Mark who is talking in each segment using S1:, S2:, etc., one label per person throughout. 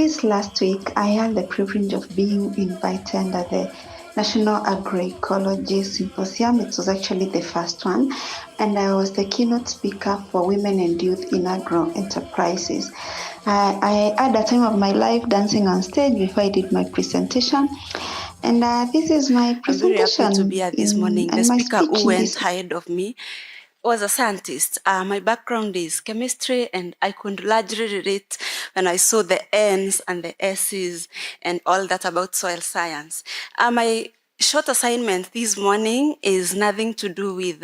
S1: This last week, I had the privilege of being invited at the National Agroecology Symposium. It was actually the first one, and I was the keynote speaker for women and youth in agro enterprises. I had a time of my life dancing on stage before I did my presentation, and this is my
S2: I'm very happy to be
S1: presentation
S2: here this morning. The
S1: and my
S2: speaker who
S1: speech in
S2: went
S1: this.
S2: ahead of me was a scientist. My background is chemistry, and I could largely relate when I saw the N's and the S's and all that about soil science. My short assignment this morning is nothing to do with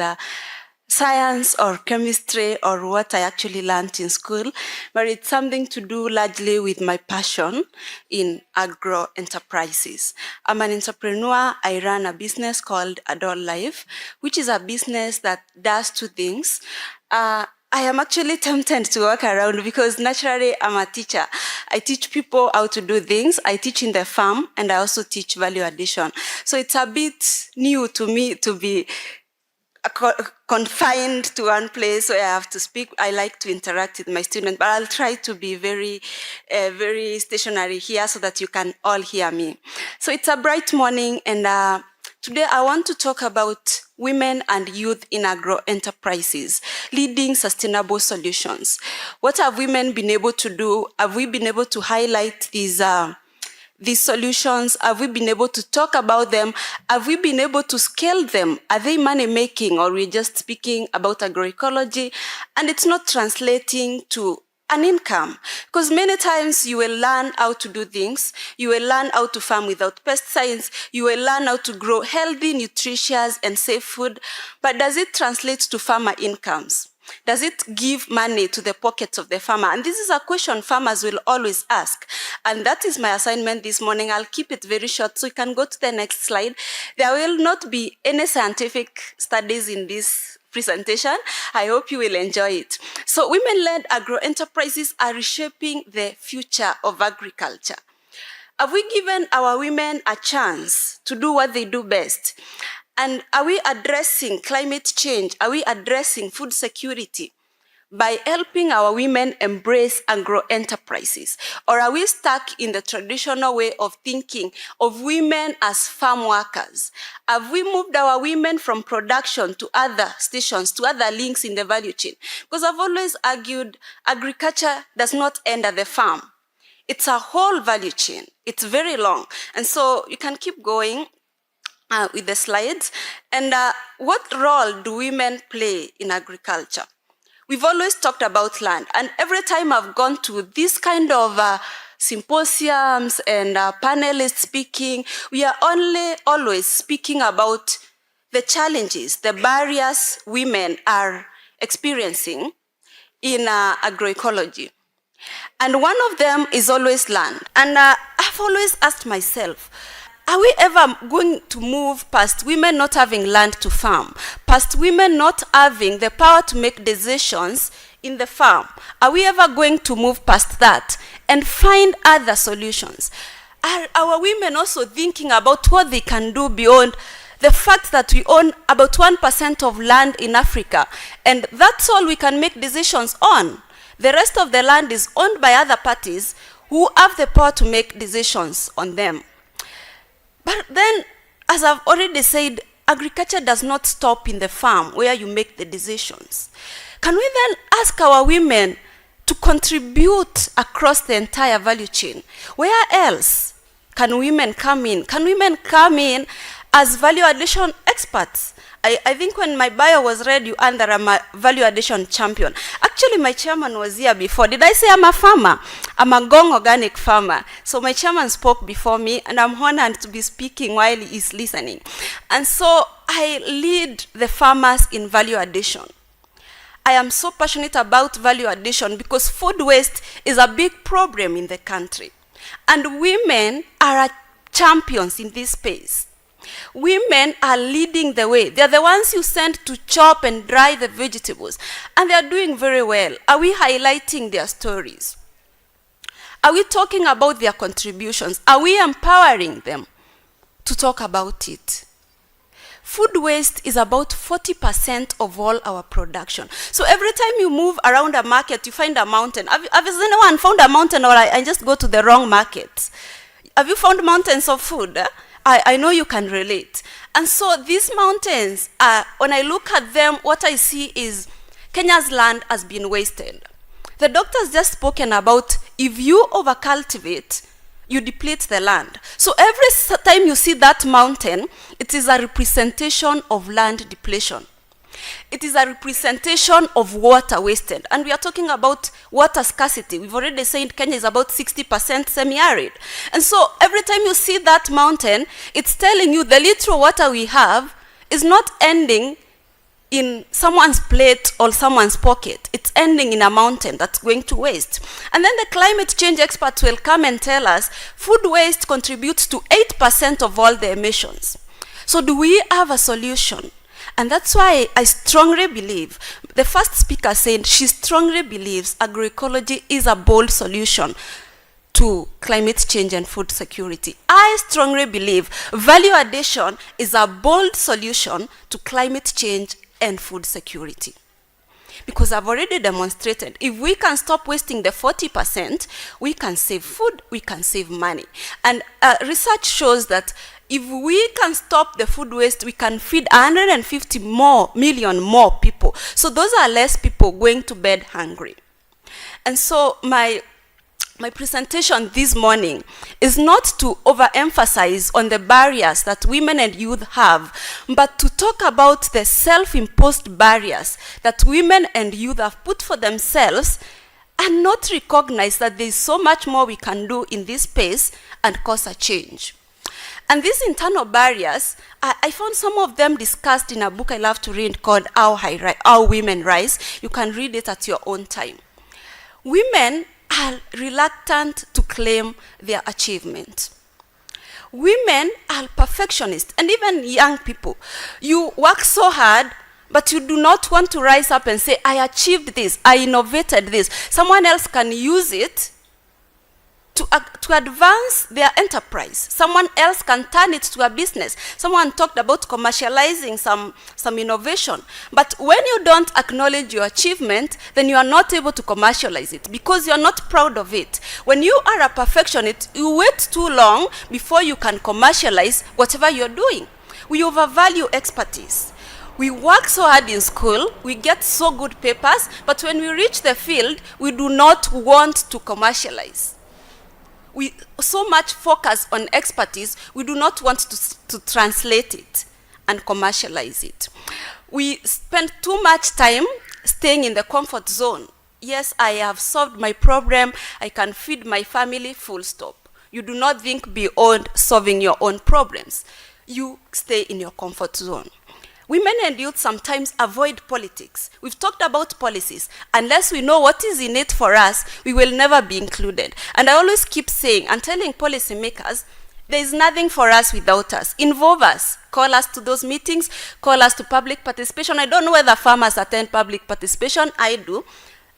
S2: science or chemistry or what I actually learned in school, but it's something to do largely with my passion in agro enterprises. I'm an entrepreneur. I run a business called Adult Life, which is a business that does two things. I am actually tempted to walk around because naturally I'm a teacher. I teach people how to do things. I teach in the farm, and I also teach value addition. So it's a bit new to me to be confined to one place where I have to speak. I like to interact with my students, but I'll try to be very stationary here so that you can all hear me. So it's a bright morning, and today I want to talk about women and youth in agro enterprises, leading sustainable solutions. What have women been able to do? Have we been able to highlight these solutions? Have we been able to talk about them? Have we been able to scale them? Are they money making, or we're just speaking about agroecology and it's not translating to an income? Because many times you will learn how to do things, you will learn how to farm without pesticides, you will learn how to grow healthy, nutritious, and safe food, but does it translate to farmer incomes? Does it give money to the pockets of the farmer? And this is a question farmers will always ask. And that is my assignment this morning. I'll keep it very short so you can go to the next slide. There will not be any scientific studies in this presentation. I hope you will enjoy it. So women-led agro-enterprises are reshaping the future of agriculture. Have we given our women a chance to do what they do best? And are we addressing climate change? Are we addressing food security by helping our women embrace agro-enterprises? Or are we stuck in the traditional way of thinking of women as farm workers? Have we moved our women from production to other stations, to other links in the value chain? Because I've always argued agriculture does not end at the farm. It's a whole value chain. It's very long. And so you can keep going with the slides. And what role do women play in agriculture? We've always talked about land. And every time I've gone to this kind of symposiums and panelists speaking, we are always speaking about the challenges, the barriers women are experiencing in agroecology. And one of them is always land. And I've always asked myself, are we ever going to move past women not having land to farm, past women not having the power to make decisions in the farm? Are we ever going to move past that and find other solutions? Are our women also thinking about what they can do beyond the fact that we own about 1% of land in Africa, and that's all we can make decisions on? The rest of the land is owned by other parties who have the power to make decisions on them. But then, as I've already said, agriculture does not stop in the farm where you make the decisions. Can we then ask our women to contribute across the entire value chain? Where else can women come in? Can women come in as value addition experts? I think when my bio was read, you under I'm a value addition champion. Actually, my chairman was here before. Did I say I'm a farmer? I'm a Gong organic farmer. So my chairman spoke before me, and I'm honored to be speaking while he's listening. And so I lead the farmers in value addition. I am so passionate about value addition because food waste is a big problem in the country. And women are champions in this space. Women are leading the way. They're the ones you send to chop and dry the vegetables. And they're doing very well. Are we highlighting their stories? Are we talking about their contributions? Are we empowering them to talk about it? food waste is about 40% of all our production. So every time you move around a market, you find a mountain. Have anyone found a mountain, or I just go to the wrong market? Have you found mountains of food? I know you can relate. And so these mountains, when I look at them, what I see is Kenya's land has been wasted. The doctor's just spoken about if you overcultivate, you deplete the land. So every time you see that mountain, it is a representation of land depletion. It is a representation of water wasted. And we are talking about water scarcity. We've already said Kenya is about 60% semi-arid. And so every time you see that mountain, it's telling you the little water we have is not ending in someone's plate or someone's pocket. It's ending in a mountain that's going to waste. And then the climate change experts will come and tell us food waste contributes to 8% of all the emissions. So do we have a solution? And that's why I strongly believe, the first speaker said she strongly believes agroecology is a bold solution to climate change and food security. I strongly believe value addition is a bold solution to climate change and food security. Because I've already demonstrated, if we can stop wasting the 40%, we can save food, we can save money. And research shows that if we can stop the food waste, we can feed 150 million more people. So those are less people going to bed hungry. And so my presentation this morning is not to overemphasize on the barriers that women and youth have, but to talk about the self-imposed barriers that women and youth have put for themselves and not recognize that there is so much more we can do in this space and cause a change. And these internal barriers, I found some of them discussed in a book I love to read called How Women Rise. You can read it at your own time. Women are reluctant to claim their achievement. Women are perfectionists, and even young people. You work so hard, but you do not want to rise up and say, I achieved this, I innovated this. Someone else can use it to advance their enterprise. Someone else can turn it to a business. Someone talked about commercializing some innovation. But when you don't acknowledge your achievement, then you are not able to commercialize it because you're not proud of it. When you are a perfectionist, you wait too long before you can commercialize whatever you're doing. We overvalue expertise. We work so hard in school, we get so good papers, but when we reach the field, we do not want to commercialize. We so much focus on expertise, we do not want to translate it and commercialize it. We spend too much time staying in the comfort zone. Yes, I have solved my problem, I can feed my family, full stop. You do not think beyond solving your own problems. You stay in your comfort zone. Women and youth sometimes avoid politics. We've talked about policies. Unless we know what is in it for us, we will never be included. And I always keep saying and telling policymakers, there is nothing for us without us. Involve us. Call us to those meetings. Call us to public participation. I don't know whether farmers attend public participation. I do.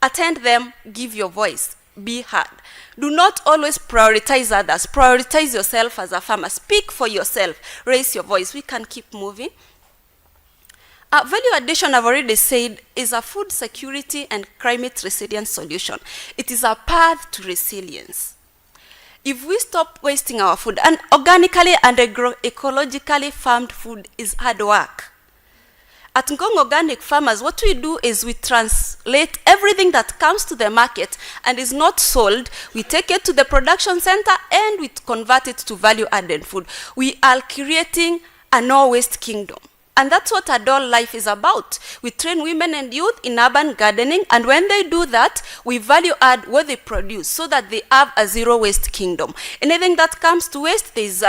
S2: Attend them. Give your voice. Be heard. Do not always prioritize others. Prioritize yourself as a farmer. Speak for yourself. Raise your voice. We can keep moving. Value addition, I've already said, is a food security and climate resilience solution. It is a path to resilience. If we stop wasting our food, and organically and agroecologically farmed food is hard work. At Ngong Organic Farmers, what we do is we translate everything that comes to the market and is not sold. We take it to the production center and we convert it to value-added food. We are creating a no-waste kingdom. And that's what adult life is about. We train women and youth in urban gardening, and when they do that, we value add what they produce so that they have a zero waste kingdom. Anything that comes to waste, there's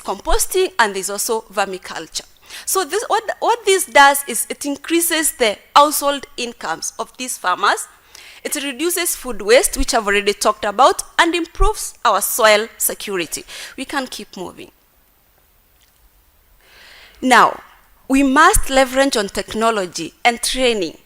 S2: composting, and there's also vermiculture. So this, what this does is it increases the household incomes of these farmers. It reduces food waste, which I've already talked about, and improves our soil security. We can keep moving. Now, we must leverage on technology and training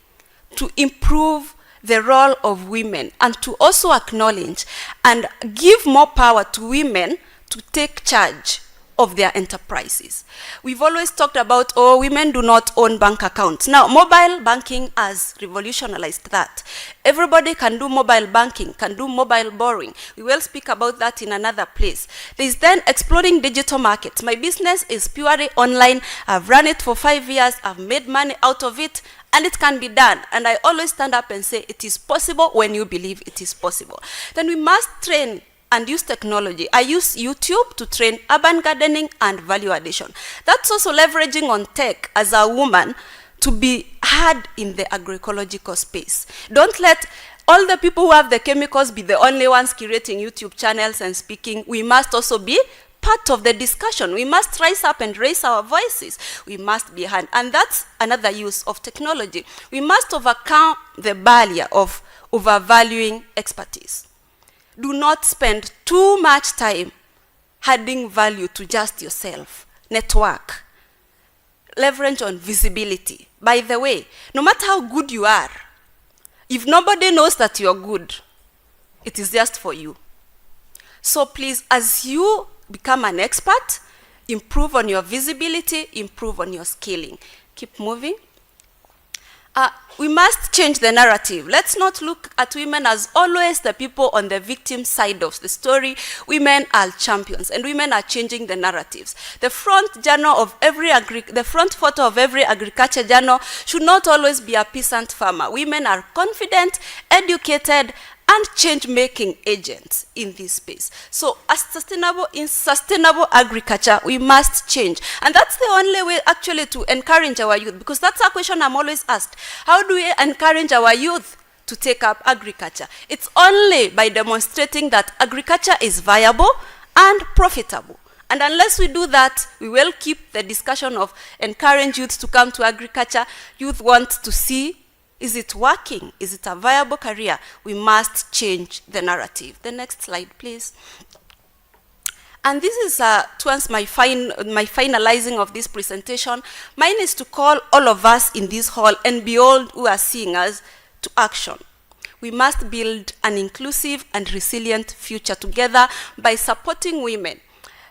S2: to improve the role of women and to also acknowledge and give more power to women to take charge of their enterprises. We've always talked about, oh, women do not own bank accounts. Now, mobile banking has revolutionized that. Everybody can do mobile banking, can do mobile borrowing. We will speak about that in another place. There's then exploring digital markets. My business is purely online. I've run it for 5 years. I've made money out of it, and it can be done. And I always stand up and say it is possible when you believe it is possible. Then we must train and use technology. I use YouTube to train urban gardening and value addition. That's also leveraging on tech as a woman to be heard in the agroecological space. Don't let all the people who have the chemicals be the only ones curating YouTube channels and speaking. We must also be part of the discussion. We must rise up and raise our voices. We must be heard. And that's another use of technology. We must overcome the barrier of overvaluing expertise. Do not spend too much time adding value to just yourself. Network. Leverage on visibility. By the way, no matter how good you are, if nobody knows that you're good, it is just for you. So please, as you become an expert, improve on your visibility, improve on your skilling. Keep moving. We must change the narrative. Let's not look at women as always the people on the victim side of the story. Women are champions, and women are changing the narratives. The front photo of every agriculture journal should not always be a peasant farmer. Women are confident, educated, and change-making agents in this space. So in sustainable agriculture, we must change. And that's the only way actually to encourage our youth, because that's a question I'm always asked. How do we encourage our youth to take up agriculture? It's only by demonstrating that agriculture is viable and profitable. And unless we do that, we will keep the discussion of encouraging youth to come to agriculture. Youth want to see, is it working? Is it a viable career? We must change the narrative. The next slide, please. And this is towards my finalizing of this presentation. Mine is to call all of us in this hall and beyond who are seeing us to action. We must build an inclusive and resilient future together by supporting women.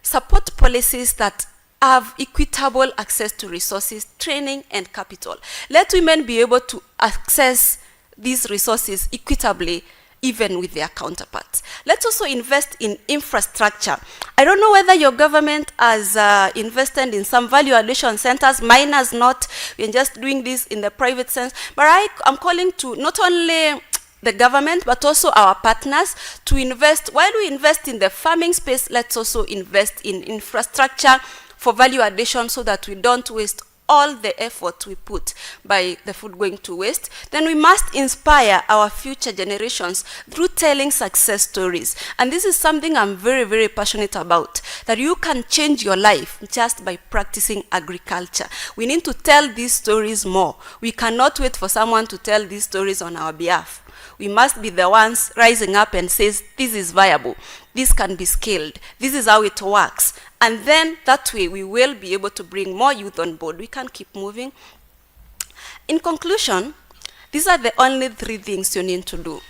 S2: Support policies that have equitable access to resources, training, and capital. Let women be able to access these resources equitably, even with their counterparts. Let's also invest in infrastructure. I don't know whether your government has invested in some value addition centers. Mine has not. We're just doing this in the private sense. But I'm calling to not only the government, but also our partners to invest. While we invest in the farming space, let's also invest in infrastructure for value addition so that we don't waste all the effort we put by the food going to waste. Then we must inspire our future generations through telling success stories. And this is something I'm very, very passionate about, that you can change your life just by practicing agriculture. We need to tell these stories more. We cannot wait for someone to tell these stories on our behalf. We must be the ones rising up and says, this is viable, this can be scaled, this is how it works. And then that way we will be able to bring more youth on board. We can keep moving. In conclusion, these are the only 3 things you need to do.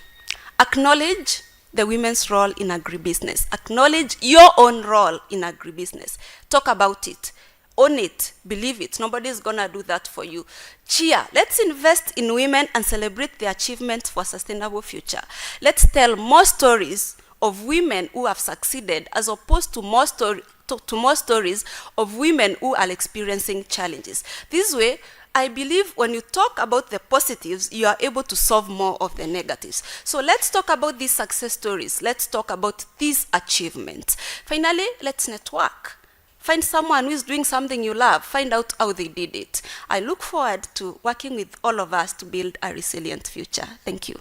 S2: Acknowledge the women's role in agribusiness. Acknowledge your own role in agribusiness. Talk about it. Own it. Believe it. Nobody's going to do that for you. Cheer. Let's invest in women and celebrate their achievements for a sustainable future. Let's tell more stories of women who have succeeded as opposed to more stories of women who are experiencing challenges. This way, I believe when you talk about the positives, you are able to solve more of the negatives. So let's talk about these success stories. Let's talk about these achievements. Finally, let's network. Find someone who is doing something you love. Find out how they did it. I look forward to working with all of us to build a resilient future. Thank you.